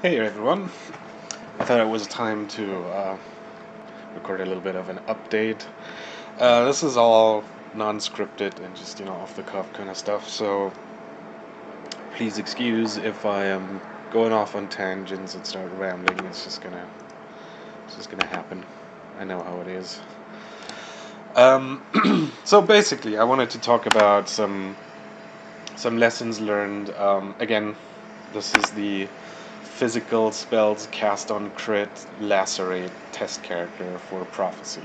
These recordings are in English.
Hey everyone, I thought it was time to record a little bit of an update. This is all non-scripted and just, off the cuff kind of stuff, so please excuse if I am going off on tangents and start rambling. It's just gonna happen. I know how it is. So basically, I wanted to talk about some lessons learned. Again, this is the physical spells cast on crit lacerate test character for prophecy,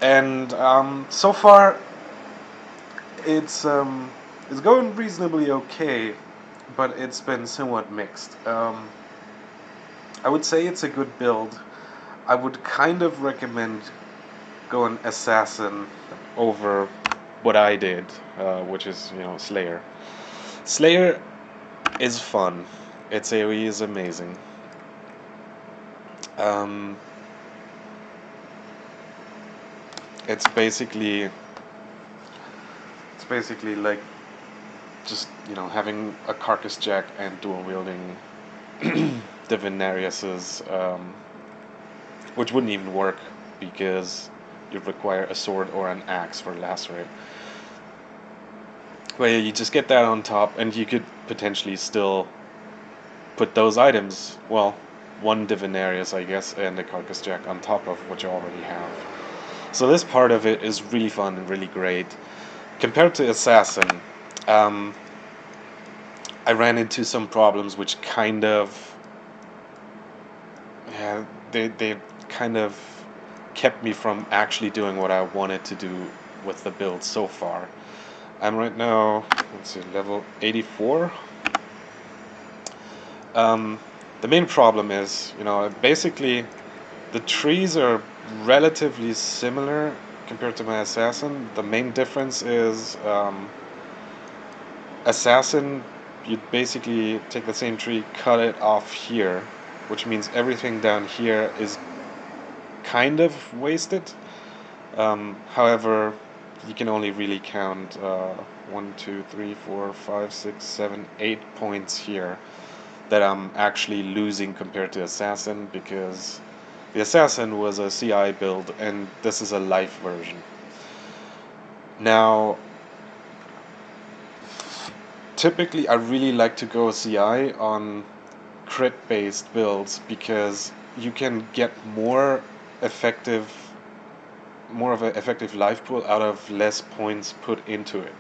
and so far it's going reasonably okay, but it's been somewhat mixed. I would say it's a good build. I would kind of recommend going assassin over what I did, which is Slayer. Slayer is fun. Its AoE is amazing. Um, it's basically like just having a carcass jack and dual wielding divinariuses, which wouldn't even work because you'd require a sword or an axe for lacerate. But yeah, you just get that on top, and you could potentially still put those items, well, one divinarius, I guess, and a carcass jack on top of what you already have. So this part of it is really fun and really great. Compared to assassin, um, I ran into some problems which kind of, yeah, they kind of kept me from actually doing what I wanted to do with the build so far. I'm right now, let's see, level 84. Um, the main problem is, basically the trees are relatively similar compared to my assassin. The main difference is assassin, you basically take the same tree, cut it off here, which means everything down here is kind of wasted. However, you can only really count 1, 2, 3, 4, 5, 6, 7, 8 points here that I'm actually losing compared to assassin, because the assassin was a CI build and this is a life version. Now, typically I really like to go CI on crit based builds because you can get effective more of an effective life pool out of less points put into it.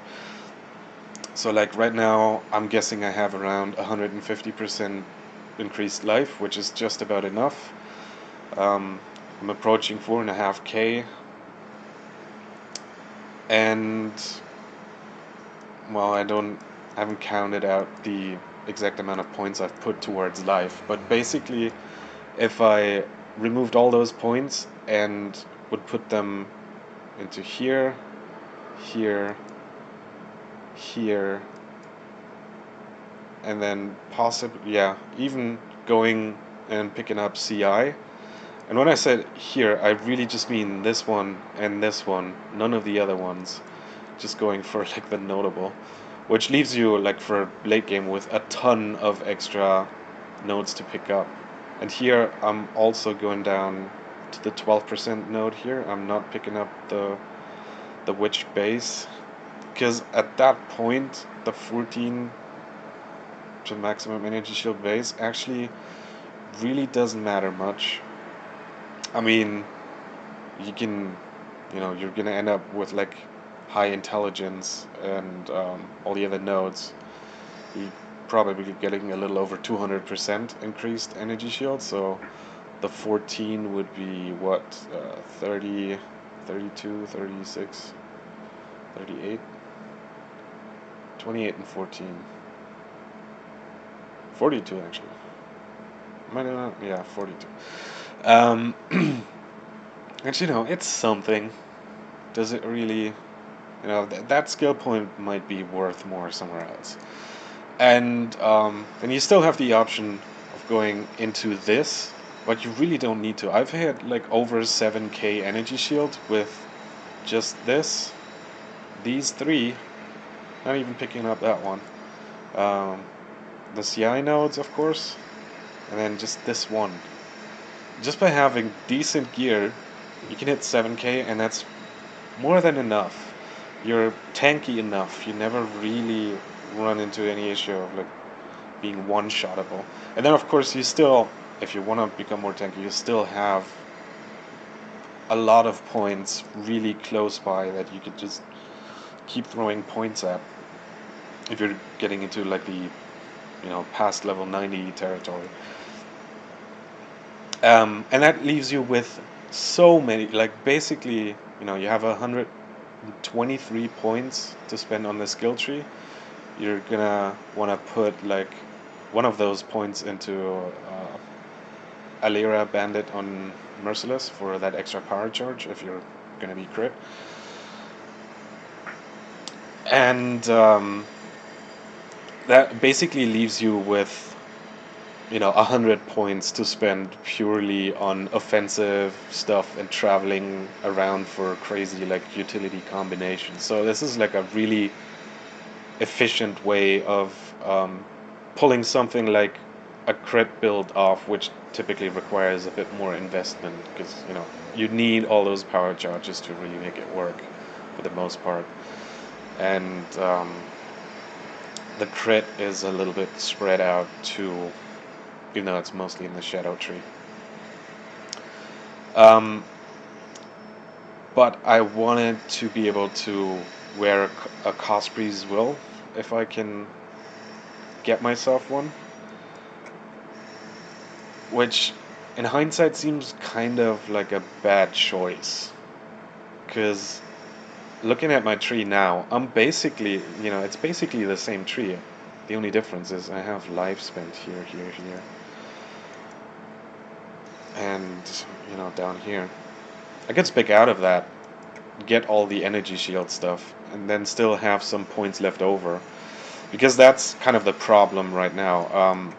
So like right now I'm guessing I have around 150% increased life, which is just about enough. I'm approaching 4.5k, and well, I haven't counted out the exact amount of points I've put towards life, but basically if I removed all those points and would put them into here, here, here, and then possibly, yeah, even going and picking up CI. And when I said here, I really just mean this one and this one, none of the other ones. Just going for like the notable, which leaves you like for late game with a ton of extra nodes to pick up. And here I'm also going down to the 12% node here. I'm not picking up the witch base, because at that point the 14 to maximum energy shield base actually really doesn't matter much. I mean, you can, you're gonna end up with like high intelligence and all the other nodes. You probably getting a little over 200% increased energy shield. So the 14 would be what, 30, 32, 36, 38, 28, and 14. 42 actually. Might not, yeah, 42. Um, and it's something. Does it really? That skill point might be worth more somewhere else. And then you still have the option of going into this, but you really don't need to. I've had like over 7k energy shield with just these three, not even picking up that one. Um, the CI nodes, of course. and then just this one. Just by having decent gear, you can hit 7k, and that's more than enough. You're tanky enough. You never really run into any issue of like being one-shottable. And then of course you still, if you want to become more tanky, you still have a lot of points really close by that you could just keep throwing points at if you're getting into like the past level 90 territory. And that leaves you with so many, like basically, you have 123 points to spend on the skill tree. You're gonna want to put like one of those points into Alira Bandit on Merciless for that extra power charge if you're gonna be crit. And that basically leaves you with 100 points to spend purely on offensive stuff and traveling around for crazy like utility combinations. So this is like a really efficient way of pulling something like a crit build off, which typically requires a bit more investment because you need all those power charges to really make it work for the most part. And the crit is a little bit spread out too, even though it's mostly in the shadow tree. Um, but I wanted to be able to wear a Cospre's Will if I can get myself one, which in hindsight seems kind of like a bad choice. Because looking at my tree now, I'm basically, it's basically the same tree. The only difference is I have life spent here, here, here, and, down here. I could spec out of that, get all the energy shield stuff, and then still have some points left over. Because that's kind of the problem right now.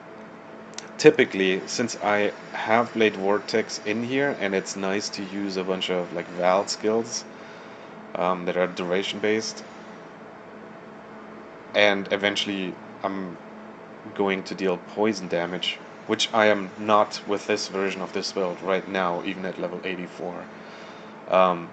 Typically, since I have Blade Vortex in here, and it's nice to use a bunch of like Val skills that are duration based, and eventually I'm going to deal poison damage, which I am not with this version of this build right now, even at level 84. Um,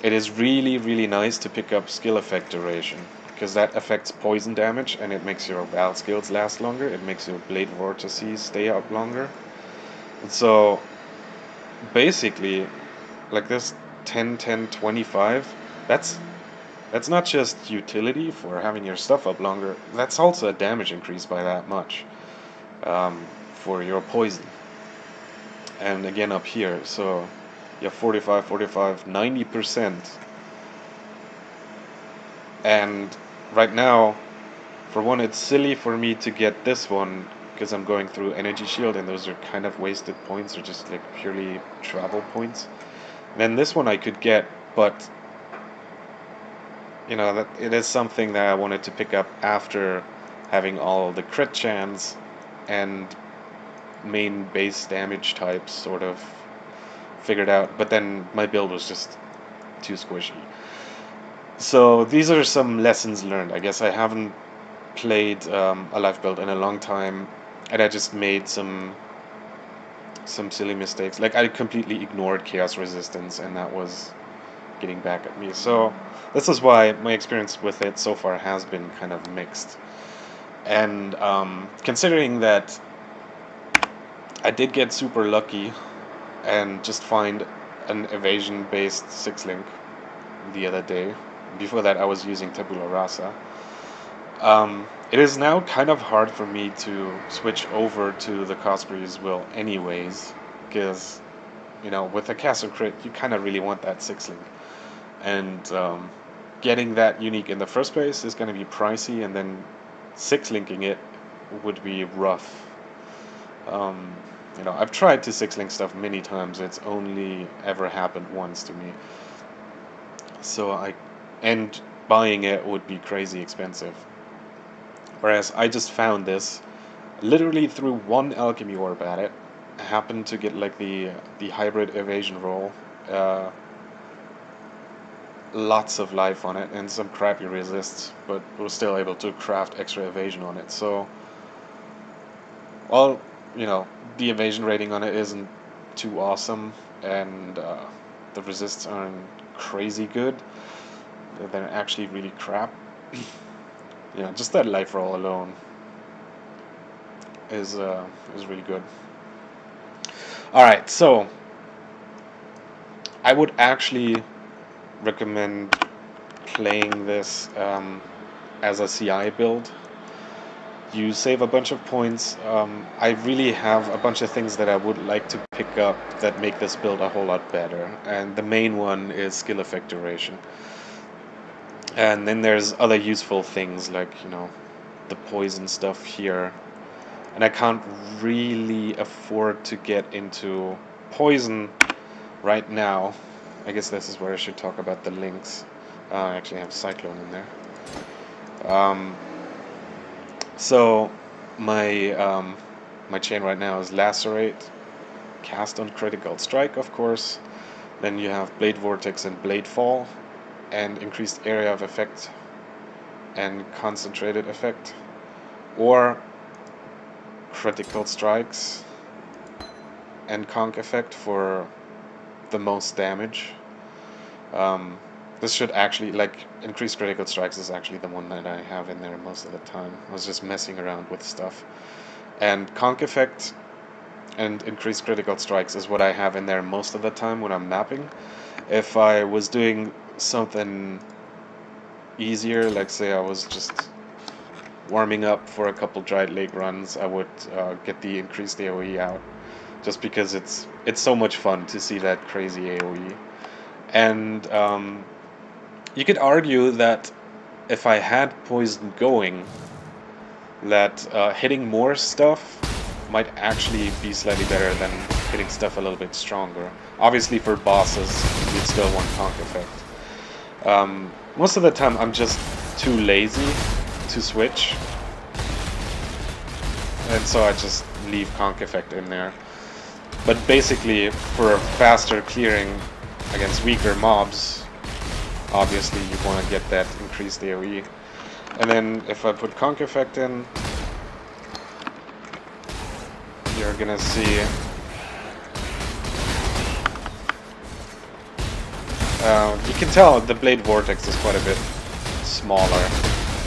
it is really, really nice to pick up skill effect duration, because that affects poison damage and it makes your Val skills last longer, it makes your Blade Vortices stay up longer. And so basically, like this 10, 10, 25, that's not just utility for having your stuff up longer, that's also a damage increase by that much for your poison. And again up here, so you have 45, 45, 90%. And right now, for one, it's silly for me to get this one because I'm going through energy shield and those are kind of wasted points or just like purely travel points. And then this one I could get, but that it is something that I wanted to pick up after having all the crit chance and main base damage types sort of figured out, but then my build was just too squishy. So these are some lessons learned. I guess I haven't played a life build in a long time, and I just made some silly mistakes. Like I completely ignored chaos resistance, and that was getting back at me. So this is why my experience with it so far has been kind of mixed. And considering that I did get super lucky and just find an evasion-based 6-link the other day. Before that, I was using Tabula Rasa. It is now kind of hard for me to switch over to the Cospre's Will anyways, because, with a Castle Crit, you kind of really want that 6-link. And getting that unique in the first place is going to be pricey, and then 6-linking it would be rough. I've tried to 6-link stuff many times. It's only ever happened once to me. And buying it would be crazy expensive. Whereas I just found this literally through one alchemy orb at it. I happened to get like the hybrid evasion roll. Lots of life on it and some crappy resists, but was still able to craft extra evasion on it. So, well, you know, the evasion rating on it isn't too awesome, and the resists aren't crazy good. They're actually really crap. You know, just that life roll alone is really good. All right, so I would actually recommend playing this as a CI build. You save a bunch of points. I really have a bunch of things that I would like to pick up that make this build a whole lot better, and the main one is skill effect duration. And then there's other useful things like, you know, the poison stuff here. And I can't really afford to get into poison right now. I guess this is where I should talk about the links. I actually have Cyclone in there. So my chain right now is Lacerate, cast on critical strike, of course. Then you have Blade Vortex and Blade Fall, and increased area of effect and concentrated effect, or critical strikes and conc effect for the most damage. This should actually, like, increased critical strikes is actually the one that I have in there most of the time. I was just messing around with stuff. And conc effect and increased critical strikes is what I have in there most of the time when I'm mapping. If I was doing something easier, like say I was just warming up for a couple Dried Lake runs, I would get the increased AoE out, just because it's so much fun to see that crazy AoE. And you could argue that if I had poison going, that hitting more stuff might actually be slightly better than hitting stuff a little bit stronger. Obviously for bosses, you'd still want conc effect. Most of the time I'm just too lazy to switch, and so I just leave conc effect in there. But basically, for faster clearing against weaker mobs, obviously you want to get that increased AoE. And then if I put conc effect in, you're gonna see you can tell the Blade Vortex is quite a bit smaller.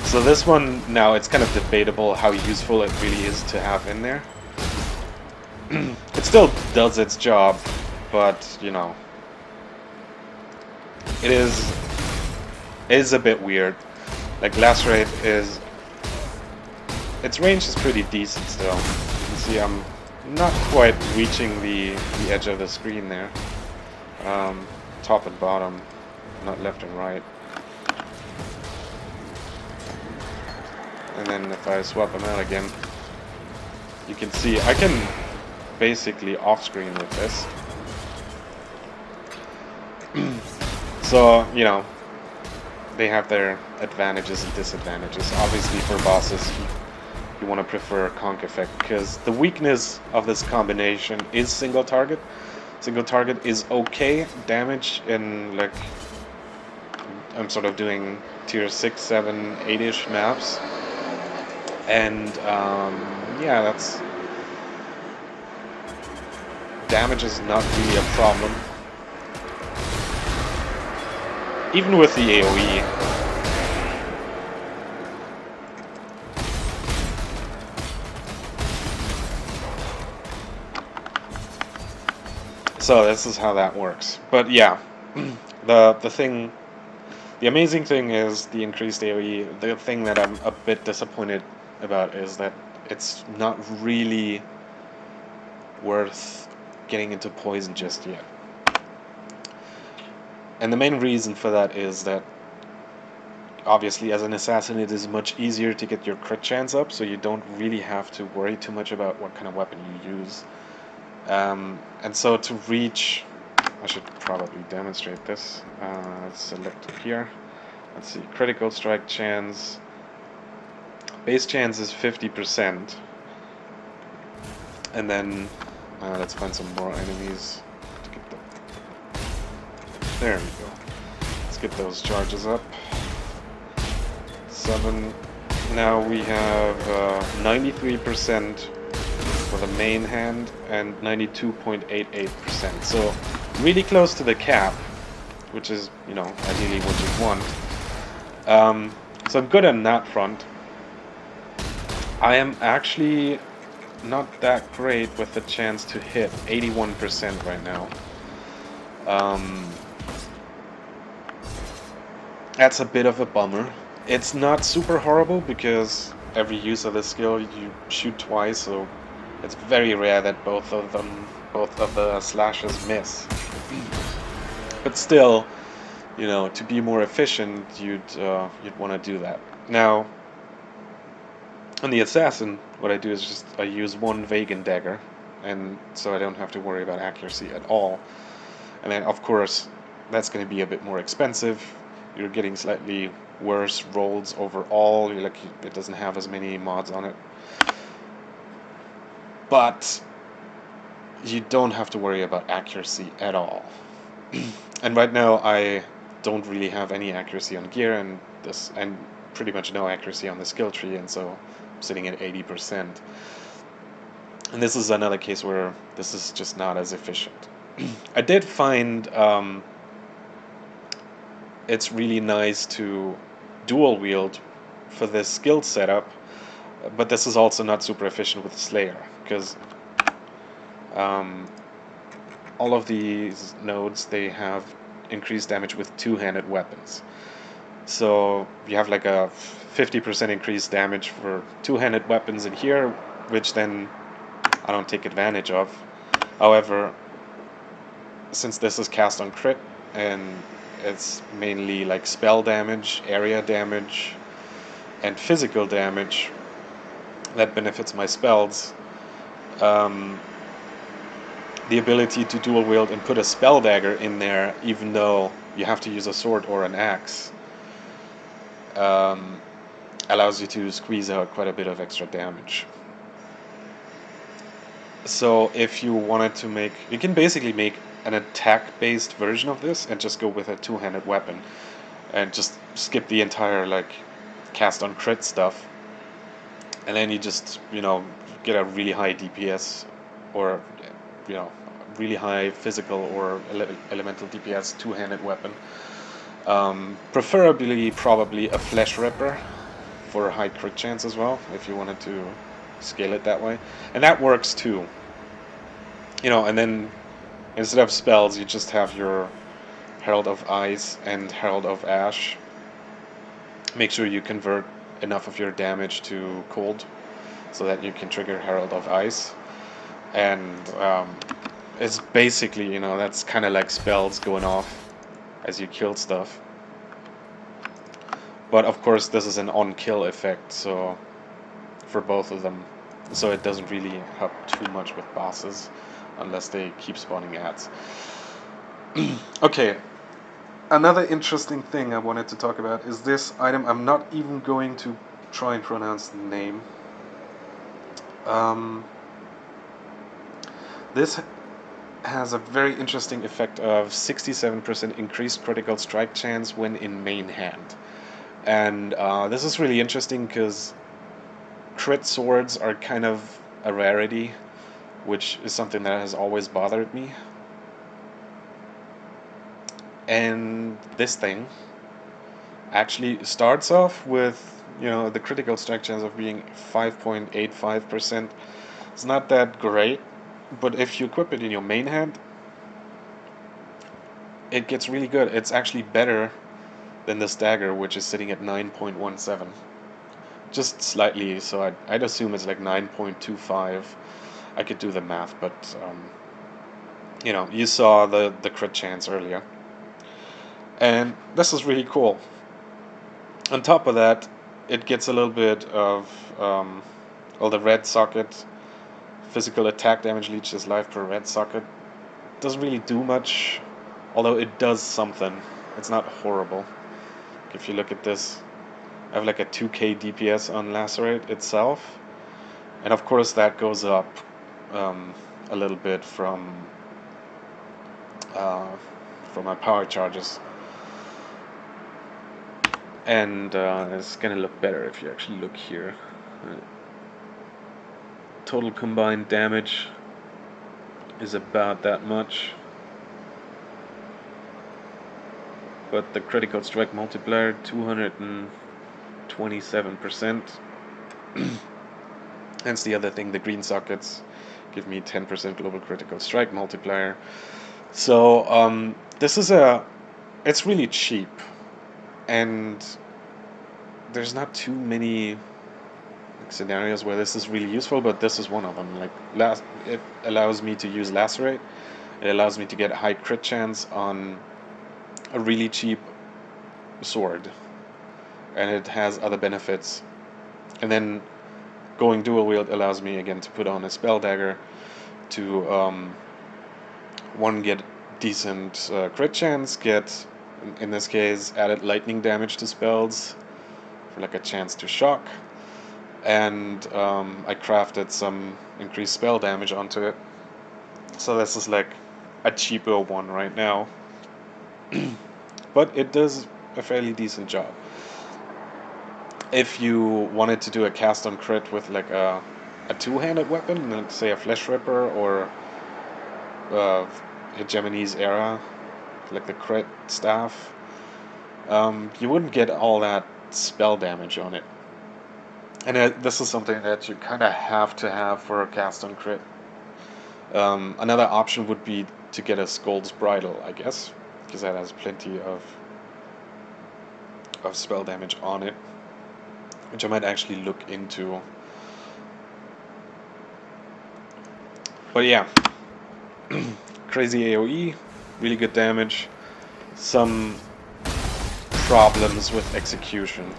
So this one, now it's kind of debatable how useful it really is to have in there. It still does its job, but, you know, it is a bit weird. Like, Lacerate is... its range is pretty decent still. You can see I'm not quite reaching the edge of the screen there. Top and bottom, not left and right. And then if I swap them out again, you can see I can basically off-screen with this. So, you know, they have their advantages and disadvantages. Obviously for bosses, you want to prefer conc effect, because the weakness of this combination is single target. Single target is okay damage in, like, I'm sort of doing tier 6, 7, 8-ish maps. And, yeah, that's... damage is not really a problem. Even with the AoE. So this is how that works. But yeah, the amazing thing is the increased AoE. The thing that I'm a bit disappointed about is that it's not really worth getting into poison just yet. And the main reason for that is that obviously as an assassin it is much easier to get your crit chance up, so you don't really have to worry too much about what kind of weapon you use. And so to reach, I should probably demonstrate this. Let's select it here. Let's see, critical strike chance. Base chance is 50%. And then let's find some more enemies to get them. There we go. Let's get those charges up. 7. Now we have 93% for the main hand and 92.88%. So really close to the cap, which is, you know, ideally what you'd want. So I'm good on that front. I am actually not that great with the chance to hit 81% right now. That's a bit of a bummer. It's not super horrible because every use of the skill you shoot twice, so it's very rare that both of the slashes miss. But still, you know, to be more efficient, you'd want to do that. Now, on the assassin, what I do is just I use one Vegan dagger, and so I don't have to worry about accuracy at all. And then, of course, that's going to be a bit more expensive. You're getting slightly worse rolls overall. It doesn't have as many mods on it, but you don't have to worry about accuracy at all. And right now, I don't really have any accuracy on gear, and pretty much no accuracy on the skill tree, and so I'm sitting at 80%. And this is another case where this is just not as efficient. I did find it's really nice to dual wield for this skill setup, but this is also not super efficient with the Slayer, because all of these nodes, they have increased damage with two-handed weapons. So you have like a 50% increased damage for two-handed weapons in here, which then I don't take advantage of. However, since this is cast on crit and it's mainly like spell damage, area damage, and physical damage that benefits my spells, the ability to dual wield and put a spell dagger in there, even though you have to use a sword or an axe, allows you to squeeze out quite a bit of extra damage. So if you wanted to make, you can basically make an attack-based version of this and just go with a two-handed weapon and just skip the entire like cast on crit stuff, and then you just, you know, get a really high DPS or, you know, really high physical or elemental DPS two-handed weapon. Preferably probably a flesh ripper for a high crit chance as well, if you wanted to scale it that way. And that works too. You know, and then instead of spells, you just have your Herald of Ice and Herald of Ash. Make sure you convert enough of your damage to cold so that you can trigger Herald of Ice. And it's basically, you know, that's kind of like spells going off as you kill stuff. But of course, this is an on-kill effect, so for both of them, so it doesn't really help too much with bosses unless they keep spawning ads. Okay, another interesting thing I wanted to talk about is this item. I'm not even going to try and pronounce the name. This has a very interesting effect of 67% increased critical strike chance when in main hand. And this is really interesting because crit swords are kind of a rarity, which is something that has always bothered me. And this thing actually starts off with, you know, the critical strike chance of being 5.85%. It's not that great, but if you equip it in your main hand, it gets really good. It's actually better than this dagger, which is sitting at 9.17. Just slightly, so I'd assume it's like 9.25. I could do the math, but you know, you saw the crit chance earlier. And this is really cool. On top of that, it gets a little bit of the red socket. Physical attack damage leeches life per red socket. Doesn't really do much, although it does something. It's not horrible. If you look at this, I have like a 2k DPS on Lacerate itself, and of course that goes up a little bit from my power charges, and it's gonna look better if you actually look here. total combined damage is about that much. But the critical strike multiplier, 227%. Hence the other thing, the green sockets give me 10% global critical strike multiplier. So this is it's really cheap, and there's not too many scenarios where this is really useful, but this is one of them. Like it allows me to use Lacerate. It allows me to get high crit chance on a really cheap sword, and it has other benefits. And then going dual wield allows me again to put on a spell dagger to one, get decent crit chance, get in this case added lightning damage to spells for like a chance to shock, and I crafted some increased spell damage onto it. So this is like a cheaper one right now. But it does a fairly decent job. If you wanted to do a cast on crit with like a two-handed weapon, like say a Flesh Ripper or Hegemony's Era, like the crit staff, you wouldn't get all that spell damage on it. And this is something that you kind of have to have for a cast on crit. Another option would be to get a Skull's Bridle, I guess, because that has plenty of spell damage on it, which I might actually look into. But yeah, crazy AoE, really good damage, some problems with execution.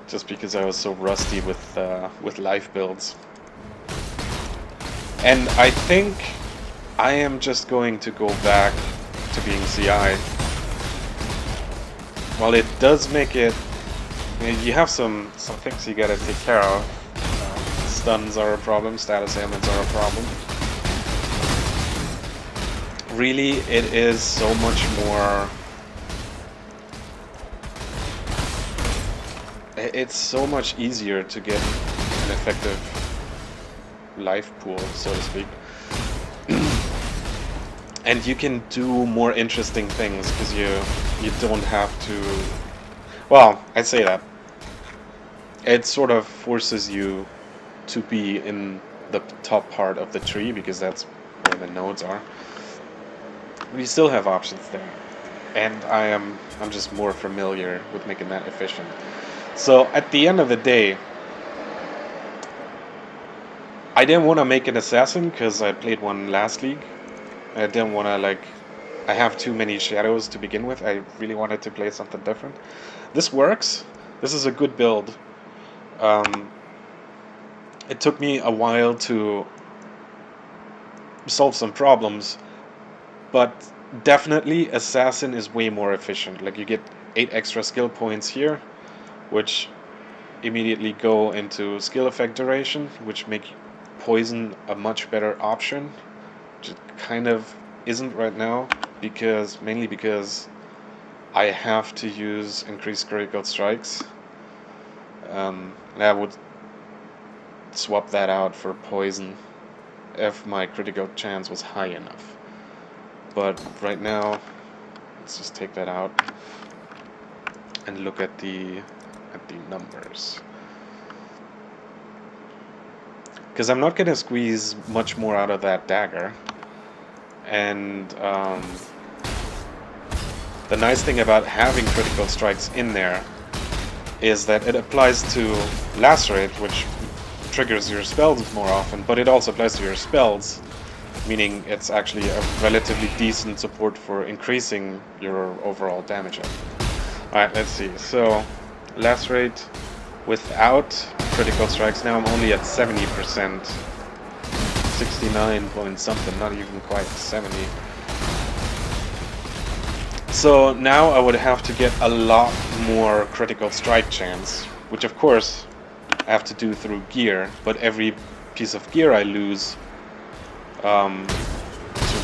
Just because I was so rusty with life builds. And I think I am just going to go back to being CI. While it does make it, you have some things you gotta take care of. Stuns are a problem, status ailments are a problem. Really, it is so much more. It's so much easier to get an effective life pool, so to speak. And you can do more interesting things because you don't have to. Well, I'd say that it sort of forces you to be in the top part of the tree because that's where the nodes are. We still have options there, and I'm just more familiar with making that efficient. So at the end of the day, I didn't want to make an assassin because I played one last league. I didn't want to I have too many shadows to begin with. I really wanted to play something different. This works. This is a good build. It took me a while to solve some problems, but definitely assassin is way more efficient. Like you get 8 extra skill points here, which immediately go into skill effect duration, which make poison a much better option, which it kind of isn't right now, mainly because I have to use increased critical strikes. And I would swap that out for poison if my critical chance was high enough. But right now, let's just take that out and look at the numbers. Because I'm not going to squeeze much more out of that dagger. And the nice thing about having critical strikes in there is that it applies to Lacerate, which triggers your spells more often, but it also applies to your spells, meaning it's actually a relatively decent support for increasing your overall damage. Alright, let's see. So, Lacerate without critical strikes, now I'm only at 70%. 69 point something, not even quite 70. So now I would have to get a lot more critical strike chance, which of course I have to do through gear, but every piece of gear I lose to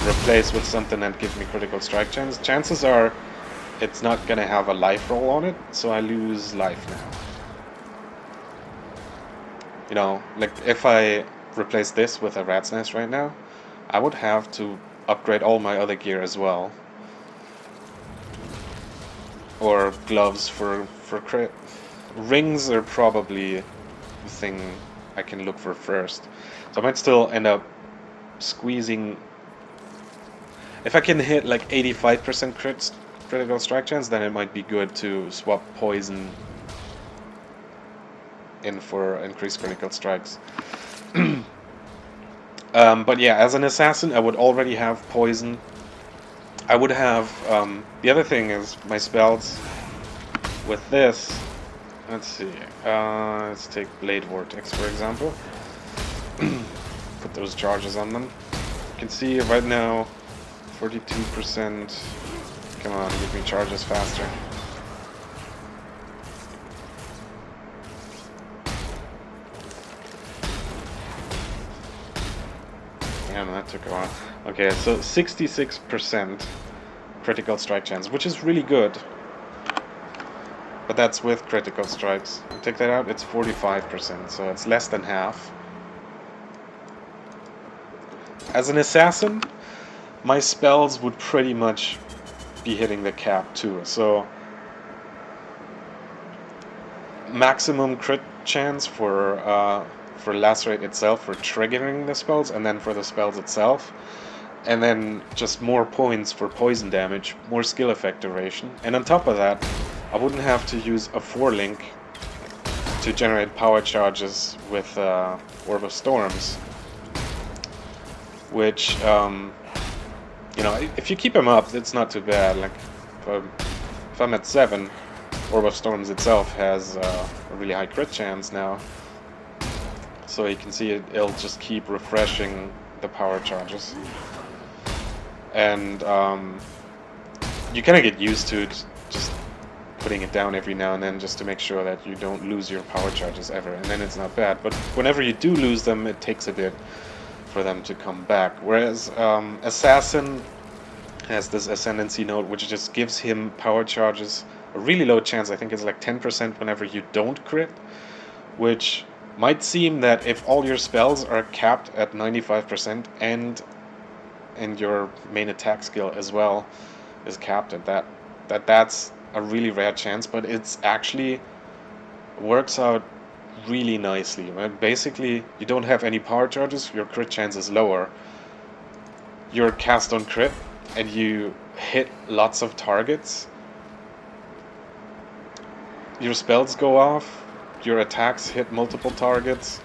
replace with something that gives me critical strike chance, chances are it's not going to have a life roll on it, so I lose life now. You know, like if I replace this with a rat's nest right now, I would have to upgrade all my other gear as well. Or gloves for crit. Rings are probably the thing I can look for first. So I might still end up squeezing. If I can hit like 85% critical strike chance, then it might be good to swap poison in for increased critical strikes. But yeah, as an assassin, I would already have poison. I would have. The other thing is my spells with this. Let's see. Let's take Blade Vortex, for example. Put those charges on them. You can see right now, 42%. Come on, give me charges faster. Damn, that took a while. Okay, so 66% critical strike chance, which is really good. But that's with critical strikes. You take that out, it's 45%, so it's less than half. As an assassin, my spells would pretty much be hitting the cap too. So maximum crit chance for Lacerate itself, for triggering the spells, and then for the spells itself. And then just more points for poison damage, more skill effect duration. And on top of that, I wouldn't have to use a 4-link to generate power charges with Orb of Storms. Which, you know, if you keep them up, it's not too bad. Like, if I'm at 7, Orb of Storms itself has a really high crit chance now. So you can see it'll just keep refreshing the power charges. And you kind of get used to it, just putting it down every now and then just to make sure that you don't lose your power charges ever, and then it's not bad. But whenever you do lose them, it takes a bit for them to come back. Whereas Assassin has this Ascendancy node, which just gives him power charges, a really low chance, I think it's like 10% whenever you don't crit, which might seem that if all your spells are capped at 95% and your main attack skill as well is capped at that's a really rare chance, but it's actually works out really nicely. Right? Basically, you don't have any power charges, your crit chance is lower. You're cast on crit, and you hit lots of targets. Your spells go off, your attacks hit multiple targets.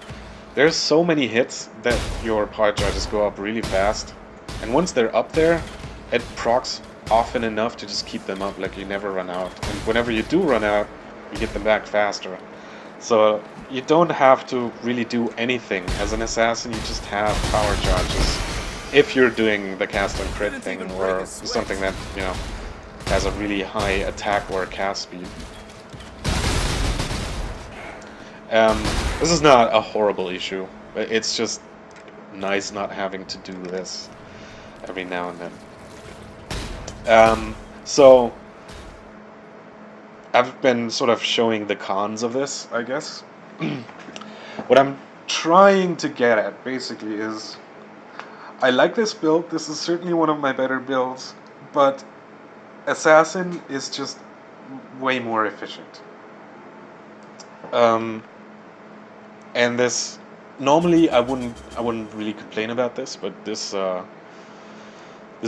There's so many hits that your power charges go up really fast. And once they're up there, it procs often enough to just keep them up, like you never run out. And whenever you do run out, you get them back faster. So you don't have to really do anything. As an assassin, you just have power charges. If you're doing the cast on crit thing, or something that, you know, has a really high attack or cast speed. This is not a horrible issue. It's just nice not having to do this every now and then. So I've been sort of showing the cons of this, I guess. What I'm trying to get at, basically, is I like this build. This is certainly one of my better builds, but Assassin is just way more efficient. And this, normally I wouldn't really complain about this, but this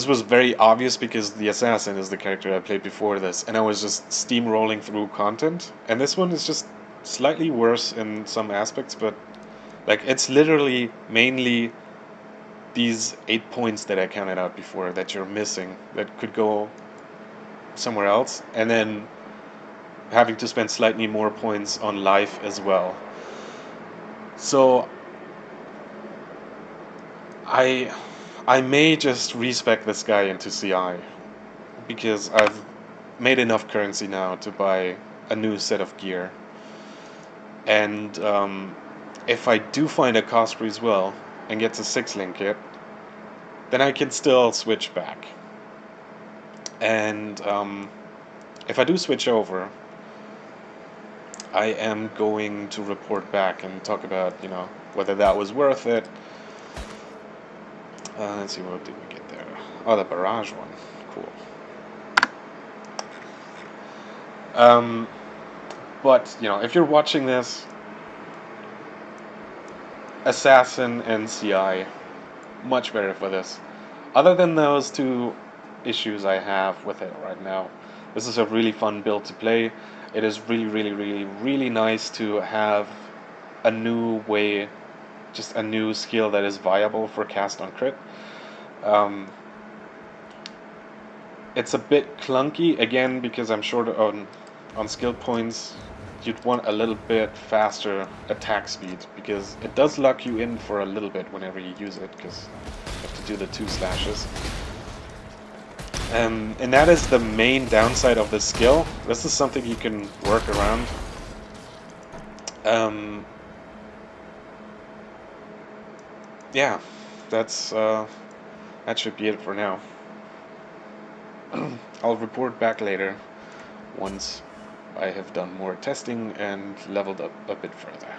was very obvious because the Assassin is the character I played before this, and I was just steamrolling through content. And this one is just slightly worse in some aspects, but like it's literally mainly these 8 points that I counted out before that you're missing that could go somewhere else, and then having to spend slightly more points on life as well. So I may just respec this guy into CI, because I've made enough currency now to buy a new set of gear. And if I do find a Cosprey as well and get a 6-link kit, then I can still switch back. And if I do switch over, I am going to report back and talk about, whether that was worth it. Let's see, what did we get there? Oh, the barrage one. Cool. But, if you're watching this, Assassin and CI, much better for this. Other than those two issues I have with it right now, this is a really fun build to play. It is really, really, really, really nice to have a new way, just a new skill that is viable for cast on crit. It's a bit clunky, again, because I'm short on skill points. You'd want a little bit faster attack speed, because it does lock you in for a little bit whenever you use it, because you have to do the 2 slashes. And that is the main downside of this skill. This is something you can work around. Yeah, that should be it for now. I'll report back later once I have done more testing and leveled up a bit further.